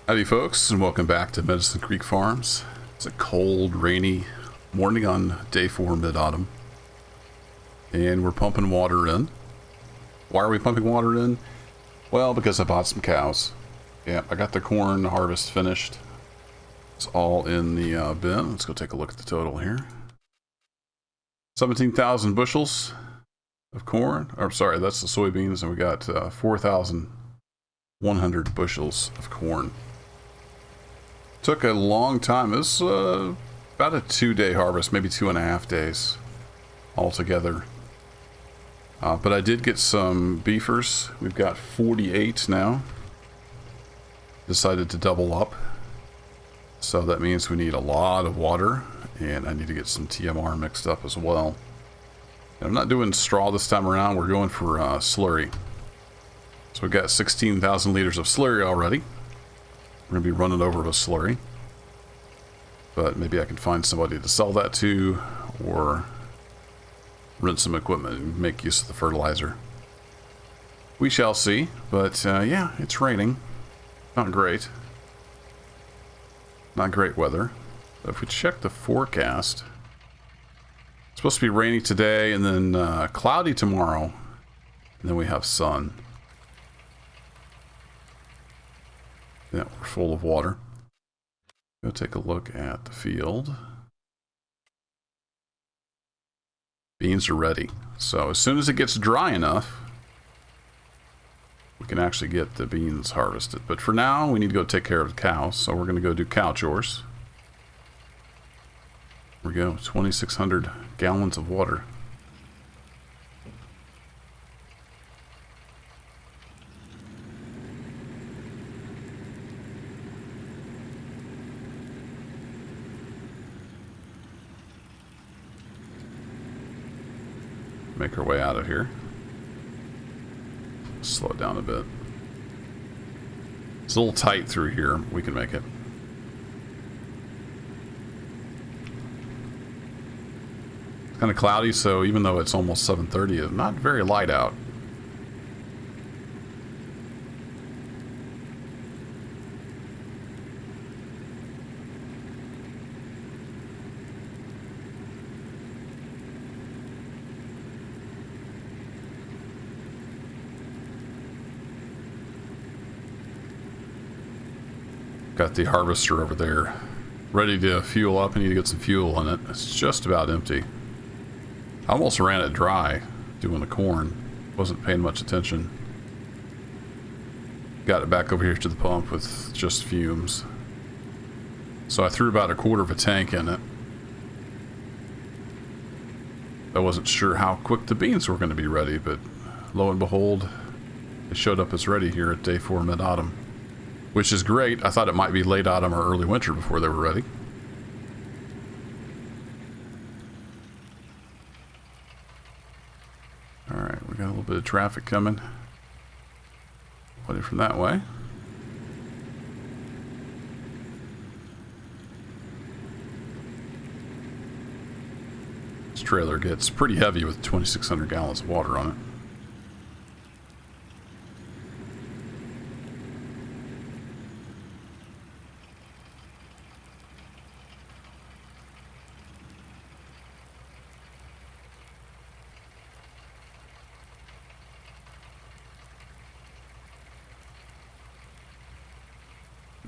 Howdy folks, and welcome back to Medicine Creek Farms. It's a cold, rainy morning on day 4 mid-autumn. And we're pumping water in. Why are we pumping water in? Well, because I bought some cows. Yeah, I got the corn harvest finished. It's all in the bin. Let's go take a look at the total here. 17,000 bushels of corn. Or sorry, that's the soybeans. And we got 4,100 bushels of corn. Took a long time. It was about a 2-day harvest, maybe 2.5 days altogether. But I did get some beefers. We've got 48 now. Decided to double up. So that means we need a lot of water, and I need to get some TMR mixed up as well. And I'm not doing straw this time around. We're going for slurry. So we've got 16,000 liters of slurry already. We're going to be running over with slurry. But maybe I can find somebody to sell that to, or rent some equipment and make use of the fertilizer. We shall see. But yeah, it's raining. Not great. Not great weather. But if we check the forecast, it's supposed to be rainy today and then cloudy tomorrow. And then we have sun. Yeah, we're full of water. Go take a look at the field. Beans are ready. So as soon as it gets dry enough, we can actually get the beans harvested. But for now, we need to go take care of the cows. So we're going to go do cow chores. Here we go, 2,600 gallons of water. Make our way out of here. Slow it down a bit. It's a little tight through here. We can make it. It's kind of cloudy, so even though it's almost 7:30, it's not very light out. Got the harvester over there ready to fuel up. I need to get some fuel in it. It's just about empty. I almost ran it dry doing the corn. Wasn't paying much attention. Got it back over here to the pump with just fumes. So I threw about 1/4 of a tank in it. I wasn't sure how quick the beans were going to be ready, but lo and behold, they showed up as ready here at day 4 mid-autumn. Which is great. I thought it might be late autumn or early winter before they were ready. Alright, we got a little bit of traffic coming. Waiting from that way. This trailer gets pretty heavy with 2,600 gallons of water on it.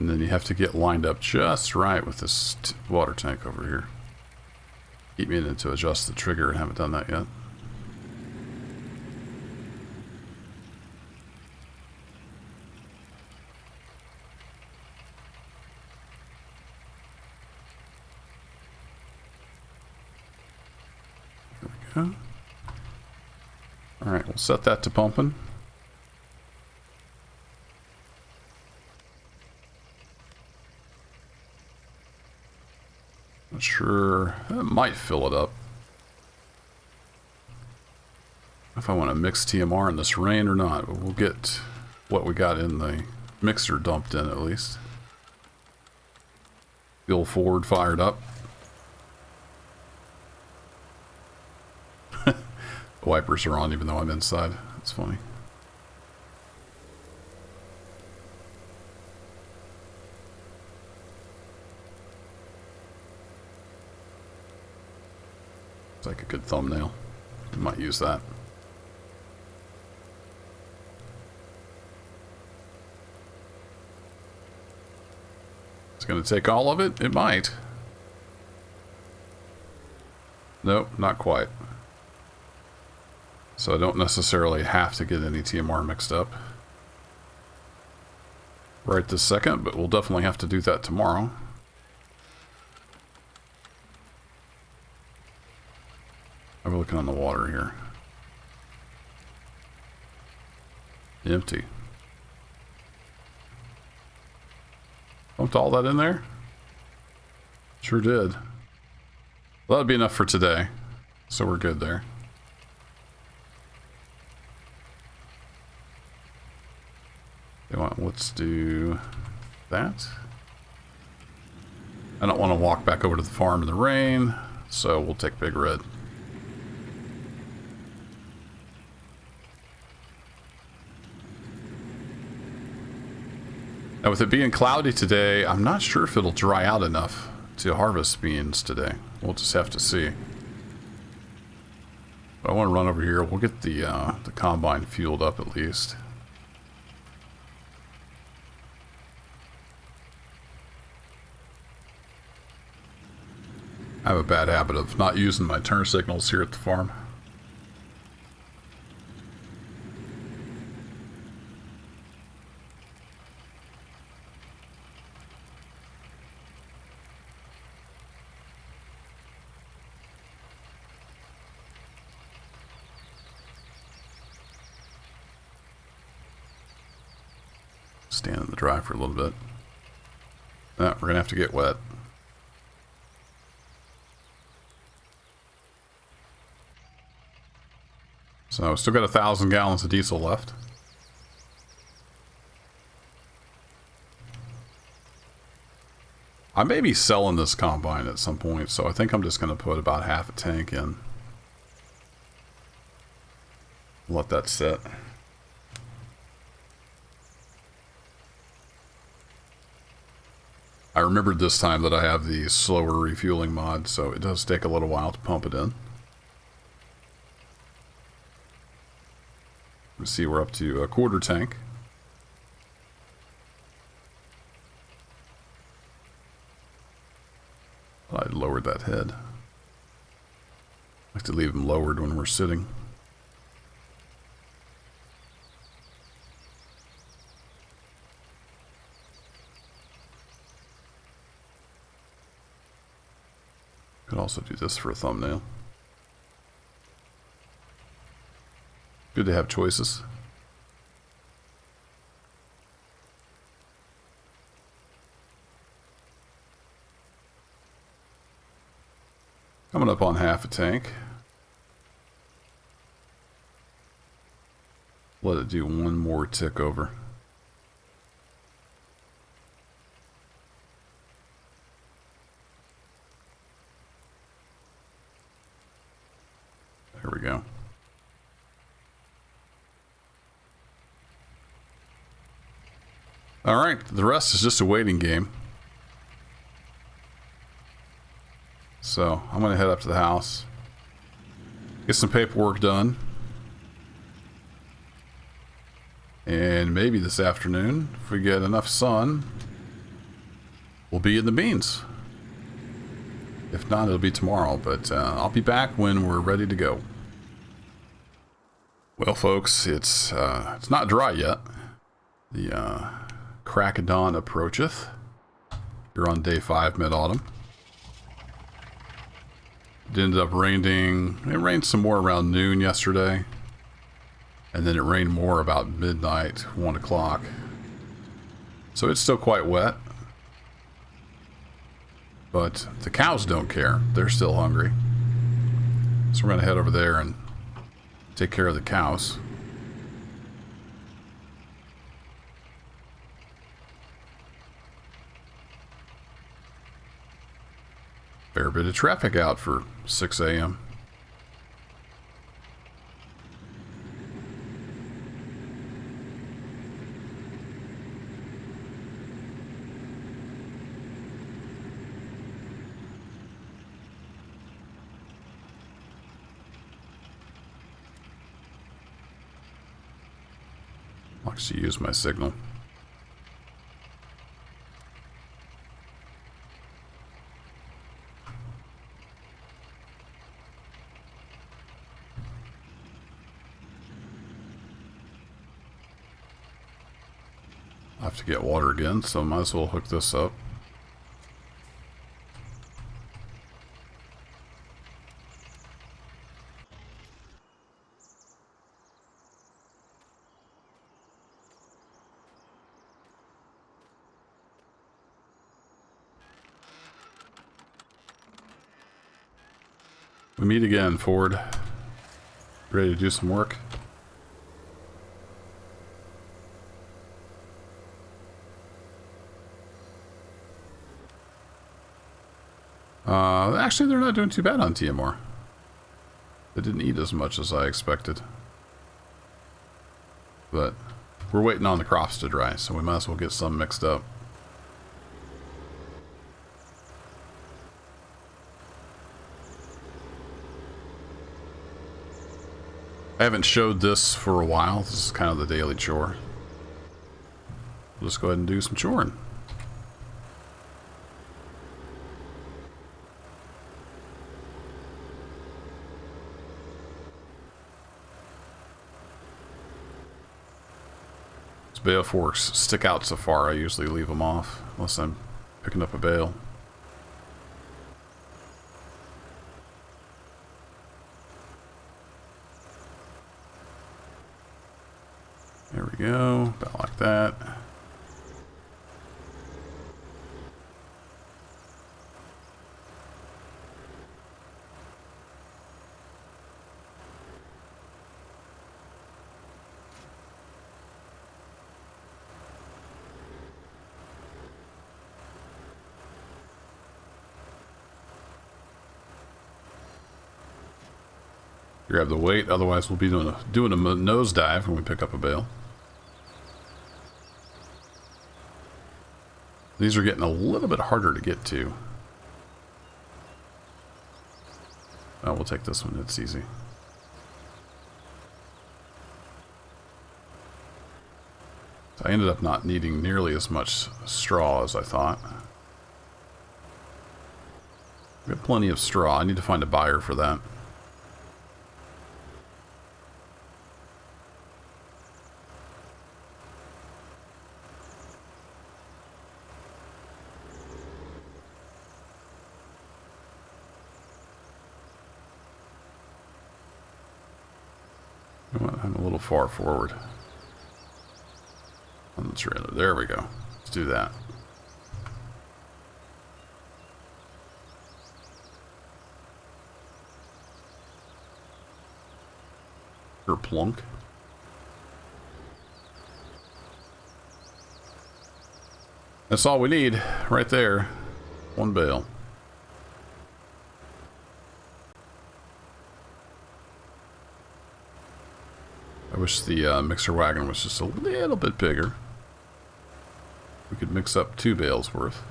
And then you have to get lined up just right with this water tank over here. Keep meaning to adjust the trigger, and haven't done that yet. There we go. Alright, we'll set that to pumping. Not sure. That might fill it up. If I want to mix TMR in this rain or not, but we'll get what we got in the mixer dumped in at least. The old Ford fired up. The wipers are on even though I'm inside. That's funny. It's like a good thumbnail. I might use that. It's going to take all of it? It might. Nope, not quite. So I don't necessarily have to get any TMR mixed up right this second, but we'll definitely have to do that tomorrow. I'm looking on the water here. Empty. Dumped all that in there? Sure did. Well, that'd be enough for today. So we're good there. Let's do that. I don't want to walk back over to the farm in the rain, so we'll take Big Red. Now with it being cloudy today, I'm not sure if it'll dry out enough to harvest beans today. We'll just have to see. But I want to run over here. We'll get the combine fueled up at least. I have a bad habit of not using my turn signals here at the farm. Stand in the dry for a little bit. We're gonna have to get wet. So still got 1,000 gallons of diesel left. I may be selling this combine at some point, so I think I'm just going to put about half a tank in. Let that sit. I remembered this time that I have the slower refueling mod, so it does take a little while to pump it in. Let's see, we're up to a quarter tank. I lowered that head. I like to leave them lowered when we're sitting. Could also do this for a thumbnail. Good to have choices. Coming up on half a tank. Let it do one more tick over. There we go. Alright, the rest is just a waiting game. So, I'm going to head up to the house. Get some paperwork done. And maybe this afternoon, if we get enough sun, we'll be in the beans. If not, it'll be tomorrow, but I'll be back when we're ready to go. Well, folks, it's not dry yet. The crack of dawn approacheth. You're on day 5 mid-autumn. It ended up raining. It rained some more around noon yesterday. And then it rained more about midnight, 1 o'clock. So it's still quite wet. But the cows don't care. They're still hungry. So we're going to head over there and take care of the cows. Fair bit of traffic out for 6 a.m. Likes to use my signal. I have to get water again, so I might as well hook this up. We meet again, Ford. Ready to do some work? Actually, they're not doing too bad on TMR. They didn't eat as much as I expected. But we're waiting on the crops to dry, so we might as well get some mixed up. I haven't showed this for a while. This is kind of the daily chore. We'll just go ahead and do some choring. These bale forks stick out so far, I usually leave them off unless I'm picking up a bale. There we go, about like that. Grab the weight, otherwise we'll be doing a nosedive when we pick up a bale. These are getting a little bit harder to get to. Oh, we'll take this one, it's easy. So I ended up not needing nearly as much straw as I thought. We have plenty of straw. I need to find a buyer for that. I'm a little far forward on the trailer. There we go. Let's do that. Plunk. That's all we need right there. One bale. I wish the mixer wagon was just a little bit bigger. We could mix up 2 bales worth.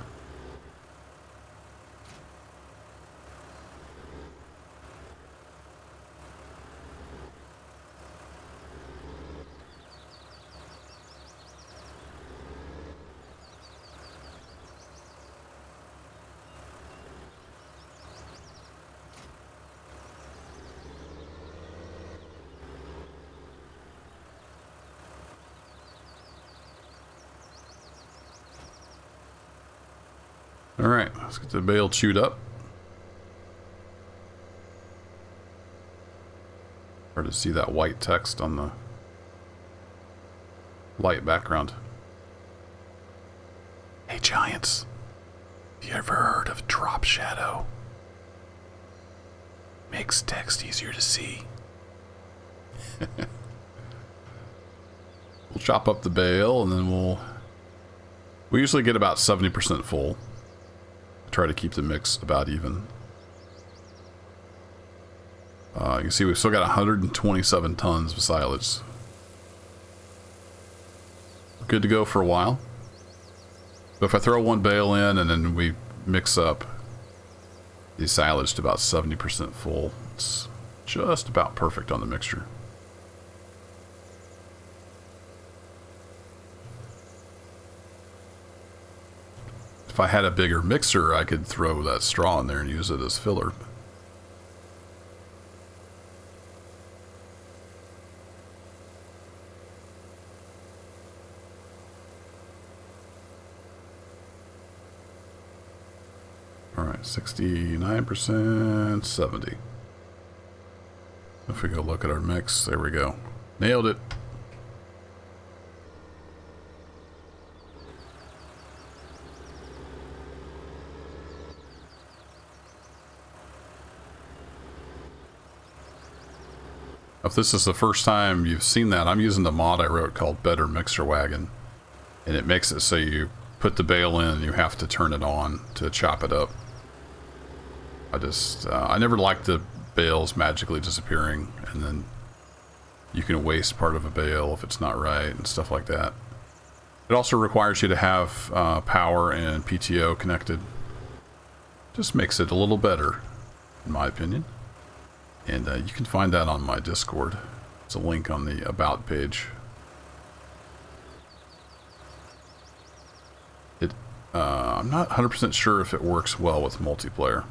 Alright, let's get the bale chewed up. Hard to see that white text on the light background. Hey Giants, have you ever heard of drop shadow? Makes text easier to see. We'll chop up the bale and then we usually get about 70% full. Try to keep the mix about even. You can see we've still got 127 tons of silage. Good to go for a while. But if I throw one bale in and then we mix up the silage to about 70% full, it's just about perfect on the mixture. If I had a bigger mixer, I could throw that straw in there and use it as filler. All right, 69%, 70. If we go look at our mix, there we go. Nailed it. If this is the first time you've seen that, I'm using the mod I wrote called Better Mixer Wagon. And it makes it so you put the bale in and you have to turn it on to chop it up. I never liked the bales magically disappearing, and then you can waste part of a bale if it's not right and stuff like that. It also requires you to have power and PTO connected. Just makes it a little better, in my opinion. And you can find that on my Discord. It's a link on the About page. I'm not 100% sure if it works well with multiplayer.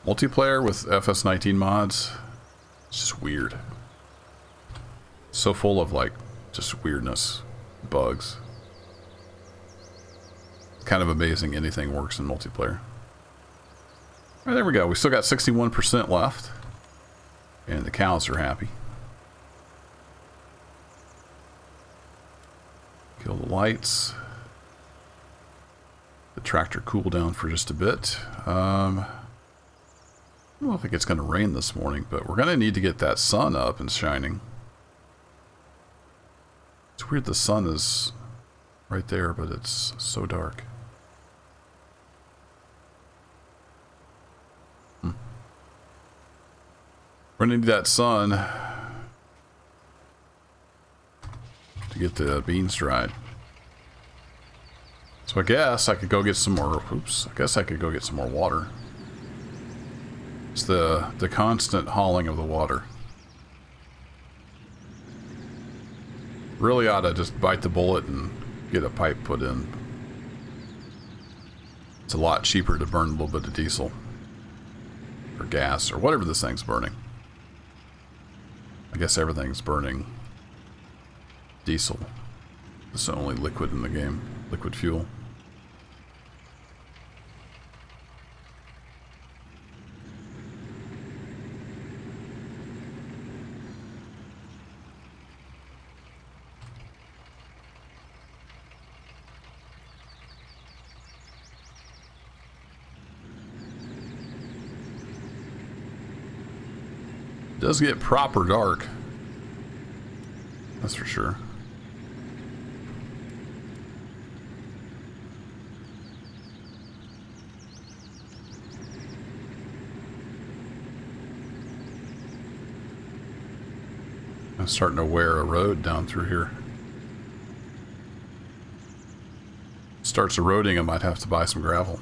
Multiplayer with FS19 mods, it's just weird. So full of like just weirdness, bugs. It's kind of amazing anything works in multiplayer. All right, there we go. We still got 61% left, and the cows are happy. Kill the lights. The tractor cool down for just a bit. I don't think it's going to rain this morning, but we're going to need to get that sun up and shining. It's weird the sun is right there, but it's so dark. We're going to need that sun to get the beans dried. So I guess I could go get some more, I guess I could go get some more water. It's the constant hauling of the water. Really ought to just bite the bullet and get a pipe put in. It's a lot cheaper to burn a little bit of diesel. Or gas, or whatever this thing's burning. I guess everything's burning diesel. It's the only liquid in the game. Liquid fuel. It does get proper dark. That's for sure. I'm starting to wear a road down through here. Starts eroding, I might have to buy some gravel.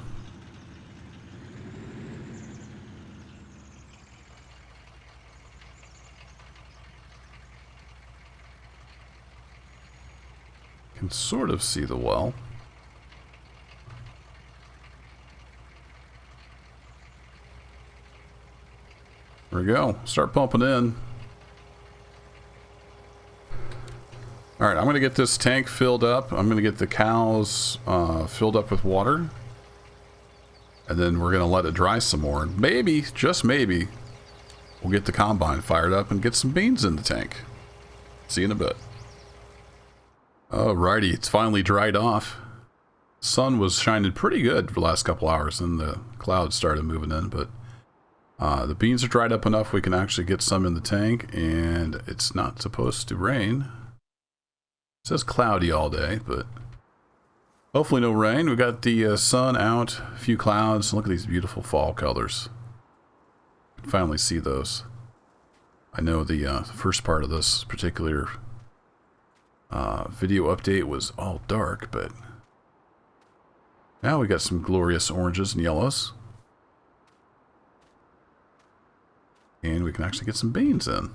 Can sort of see the well. There we go. Start pumping in. Alright, I'm going to get this tank filled up. I'm going to get the cows filled up with water. And then we're going to let it dry some more. And maybe, just maybe, we'll get the combine fired up and get some beans in the tank. See you in a bit. Alrighty, it's finally dried off. Sun was shining pretty good for the last couple hours, and the clouds started moving in, but the beans are dried up enough we can actually get some in the tank, and it's not supposed to rain. It says cloudy all day, but hopefully no rain. We got the sun out, a few clouds. Look at these beautiful fall colors. You can finally see those. I know the first part of this particular video update was all dark, but now we got some glorious oranges and yellows. And we can actually get some beans in.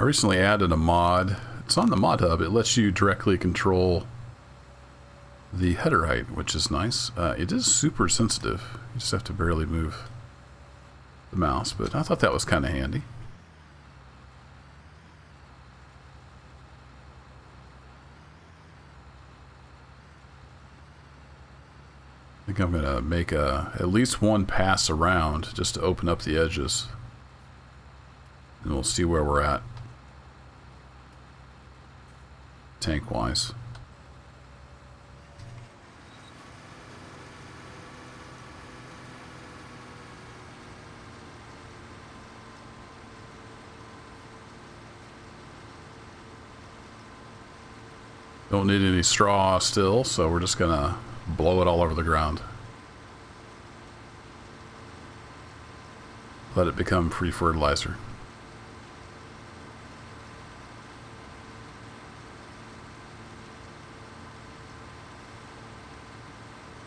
I recently added a mod. It's on the mod hub. It lets you directly control the header height, which is nice. It is super sensitive. You just have to barely move the mouse, but I thought that was kind of handy. I think I'm going to make at least one pass around just to open up the edges. And we'll see where we're at tank-wise. Don't need any straw still, so we're just gonna blow it all over the ground. Let it become free fertilizer.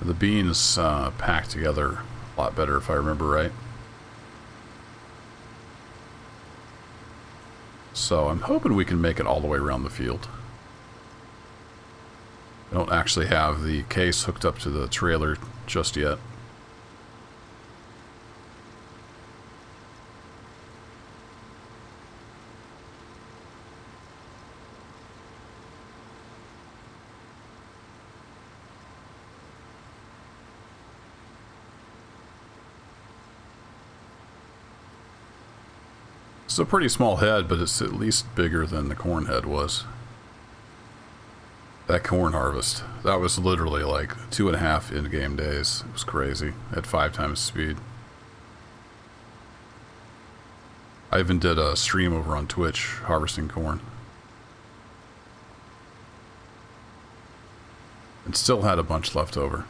The beans packed together a lot better if I remember right. So I'm hoping we can make it all the way around the field. I don't actually have the case hooked up to the trailer just yet. It's a pretty small head, but it's at least bigger than the corn head was. That corn harvest, that was literally like 2.5 in-game days. It was crazy. At 5 times speed. I even did a stream over on Twitch harvesting corn. And still had a bunch left over.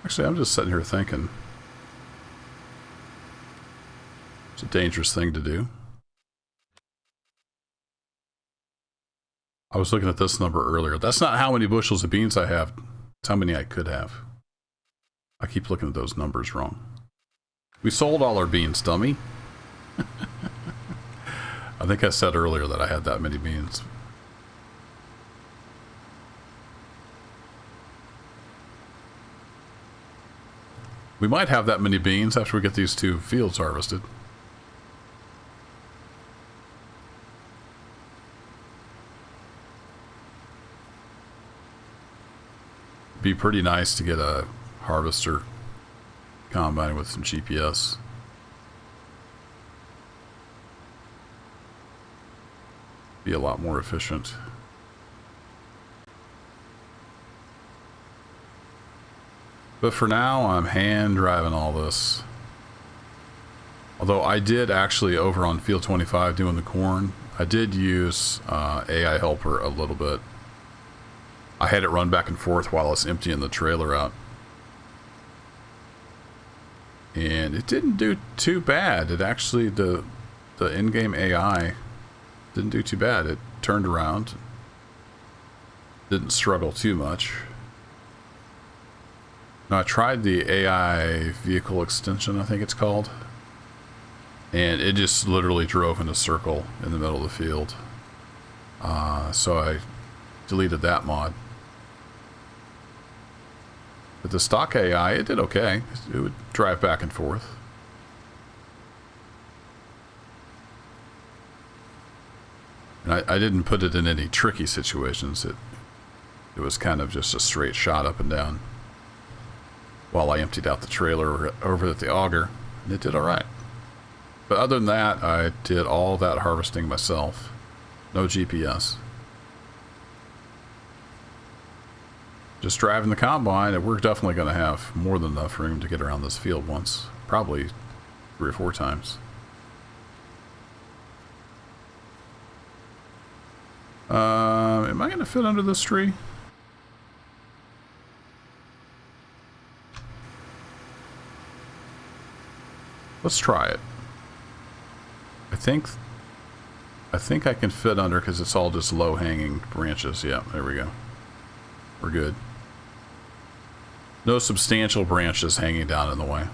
Actually, I'm just sitting here thinking. It's a dangerous thing to do. I was looking at this number earlier. That's not how many bushels of beans I have. It's how many I could have. I keep looking at those numbers wrong. We sold all our beans, dummy. I think I said earlier that I had that many beans. We might have that many beans after we get these 2 fields harvested. Be pretty nice to get a harvester combine with some GPS. Be a lot more efficient. But for now, I'm hand driving all this. Although I did actually, over on field 25 doing the corn, I did use AI helper a little bit. I had it run back and forth while I was emptying the trailer out. And it didn't do too bad. It actually, the in-game AI didn't do too bad. It turned around. Didn't struggle too much. Now, I tried the AI vehicle extension, I think it's called. And it just literally drove in a circle in the middle of the field. So I deleted that mod. But the stock AI, it did okay. It would drive back and forth. And I didn't put it in any tricky situations. It was kind of just a straight shot up and down. While I emptied out the trailer over at the auger, and it did alright. But other than that, I did all that harvesting myself. No GPS. just driving the combine, we're definitely going to have more than enough room to get around this field once. Probably 3 or 4 times. Am I going to fit under this tree? Let's try it. I think I can fit under because it's all just low-hanging branches. Yeah, there we go. We're good. No substantial branches hanging down in the way.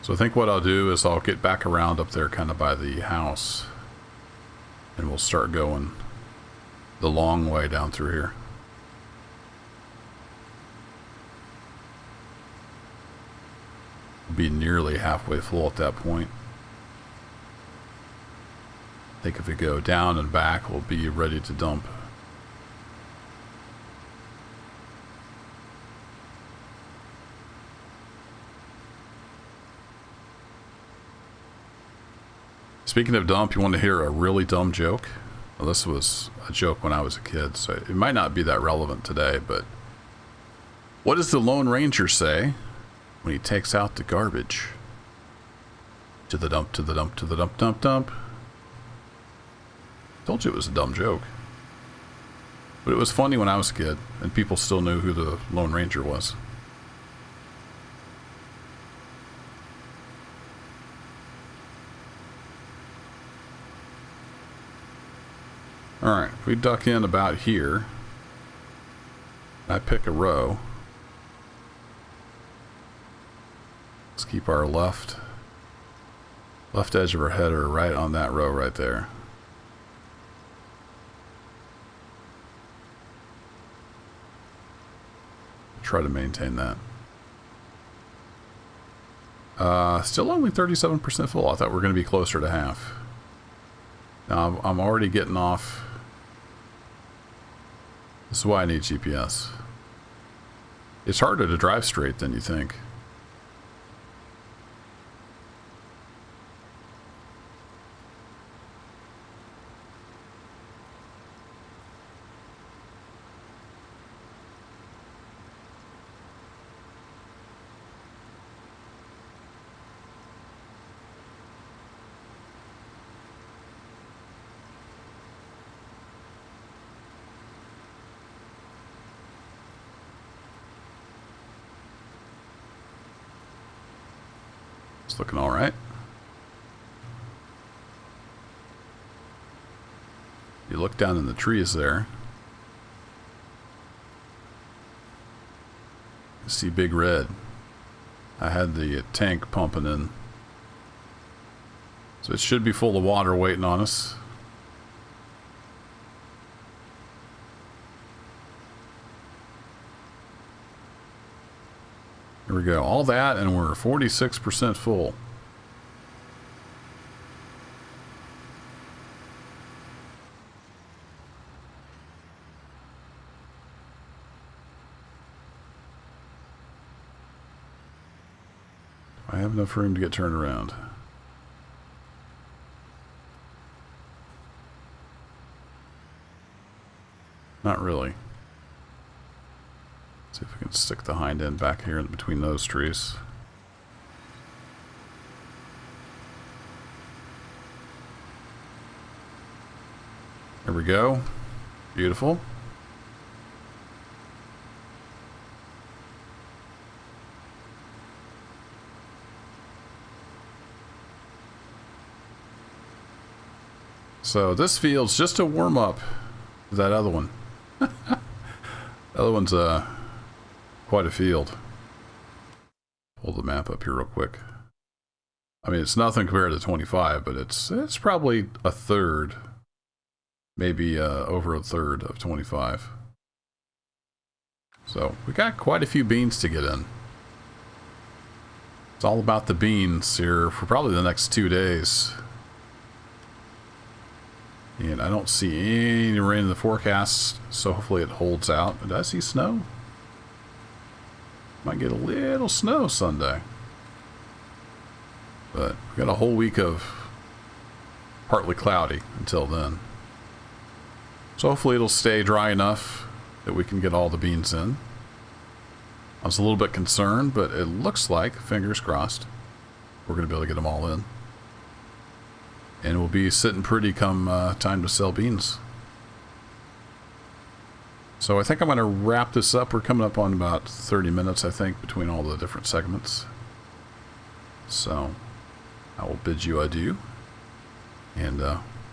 So I think what I'll do is I'll get back around up there kind of by the house, and we'll start going the long way down through here. Be nearly halfway full at that point. I think if we go down and back, we'll be ready to dump. Speaking of dump, you want to hear a really dumb joke? Well, this was a joke when I was a kid, so it might not be that relevant today, but what does the Lone Ranger say when he takes out the garbage? To the dump, to the dump, to the dump, dump, dump. Told you it was a dumb joke. But it was funny when I was a kid, and people still knew who the Lone Ranger was. Alright, if we duck in about here, I pick a row. Let's keep our left edge of our header right on that row right there. Try to maintain that. Still only 37% full. I thought we were going to be closer to half. Now I'm already getting off. This is why I need GPS. It's harder to drive straight than you think. It's looking all right. You look down in the trees there. You see Big Red. I had the tank pumping in. So it should be full of water waiting on us. Here we go. All that, and we're 46% full. I have enough room to get turned around. Not really. See if we can stick the hind end back here in between those trees. There we go. Beautiful. So this field's just a warm-up to that other one. The other one's quite a field. Pull the map up here real quick. I mean, it's nothing compared to 25, but it's probably a third, maybe over a third of 25. So we got quite a few beans to get in. It's all about the beans here for probably the next 2 days. And I don't see any rain in the forecast, so hopefully it holds out. Did I see snow? Might get a little snow Sunday. But we got a whole week of partly cloudy until then. So hopefully it'll stay dry enough that we can get all the beans in. I was a little bit concerned, but it looks like, fingers crossed, we're going to be able to get them all in. And we'll be sitting pretty come time to sell beans. So I think I'm going to wrap this up. We're coming up on about 30 minutes, I think, between all the different segments. So I will bid you adieu. And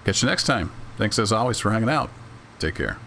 catch you next time. Thanks as always for hanging out. Take care.